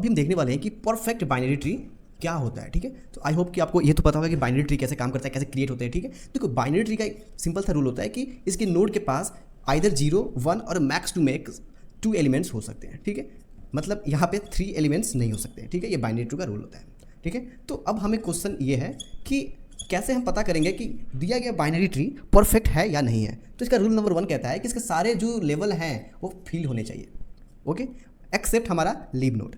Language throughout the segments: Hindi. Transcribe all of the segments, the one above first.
अभी हम देखने वाले हैं कि परफेक्ट बाइनरी ट्री क्या होता है, ठीक है। तो आई होप कि आपको ये तो पता होगा कि बाइनरी ट्री कैसे काम करता है, कैसे क्रिएट होता है, ठीक है। देखो बाइनरी ट्री का एक सिंपल सा रूल होता है कि इसके नोड के पास आइदर 0, 1 और मैक्स टू मैक्स 2 एलिमेंट्स हो सकते हैं, ठीक है। मतलब यहाँ पे 3 एलिमेंट्स नहीं हो सकते, ठीक है। ये बाइनरी ट्री का रूल होता है, ठीक है। तो अब हमें क्वेश्चन ये है कि कैसे हम पता करेंगे कि दिया गया बाइनरी ट्री परफेक्ट है या नहीं है। तो इसका रूल नंबर 1 कहता है कि इसके सारे जो लेवल हैं वो फिल होने चाहिए, ओके, एक्सेप्ट हमारा लीव नोड।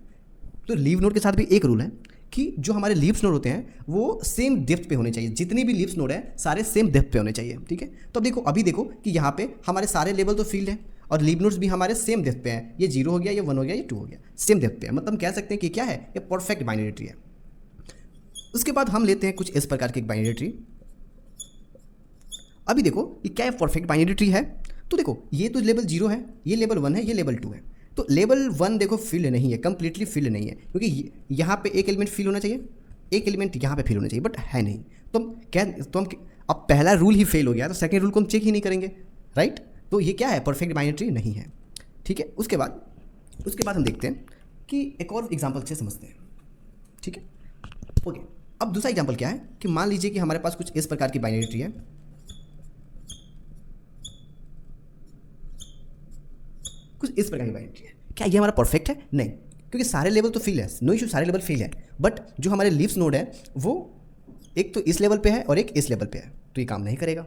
तो लीव नोड के साथ भी एक रूल है कि जो हमारे लीव्स नोड होते हैं वो सेम डेप्थ पे होने चाहिए। जितनी भी लीव्स नोड है सारे सेम डेप्थ पे होने चाहिए, ठीक है। तो अब देखो, अभी देखो कि यहाँ पे हमारे सारे लेवल तो फील्ड है और लीव नोड्स भी हमारे सेम डेप्थ पे हैं। ये 0 हो गया, ये 1 हो गया, ये 2 हो गया, सेम डेप्थ पे है। मतलब हम कह सकते हैं कि क्या है, ये परफेक्ट बाइनरी ट्री है। उसके बाद हम लेते हैं कुछ इस प्रकार की एक बाइनरी ट्री। अभी देखो ये क्या है, परफेक्ट बाइनरी ट्री है। तो देखो ये तो लेवल 0 है, ये लेवल 1 है, ये लेवल 2 है। तो लेवल 1 देखो फिल नहीं है, कंप्लीटली फिल नहीं है, क्योंकि यहाँ पे एक एलिमेंट फिल होना चाहिए, एक एलिमेंट यहाँ पे फिल होना चाहिए, बट है नहीं। तो हम अब पहला रूल ही फेल हो गया, तो सेकंड रूल को हम चेक ही नहीं करेंगे, राइट। तो ये क्या है, परफेक्ट बाइनरी ट्री नहीं है, ठीक है। उसके बाद हम देखते हैं कि एक और एग्जाम्पल से समझते हैं, ठीक है, ओके। अब दूसरा एग्जाम्पल क्या है कि मान लीजिए कि हमारे पास कुछ इस प्रकार की बाइनरी ट्री है, कुछ इस प्रकार की बाइनरी ट्री है। क्या ये हमारा परफेक्ट है? नहीं, क्योंकि सारे लेवल तो फेल है, नो इशू, सारे लेवल फेल है। बट जो हमारे लीव्स नोड है वो एक तो इस लेवल पे है और एक इस लेवल पे है, तो ये काम नहीं करेगा,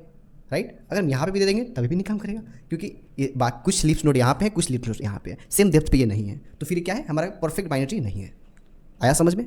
राइट। अगर हम यहाँ पे भी दे देंगे तभी भी नहीं काम करेगा, क्योंकि ये कुछ लीव्स नोड यहाँ पे है, कुछ लीव्स नोड यहाँ पे है, सेम डेप्थ पे ये नहीं है। तो फिर क्या है, हमारा परफेक्ट बाइनरी ट्री नहीं है। आया समझ में?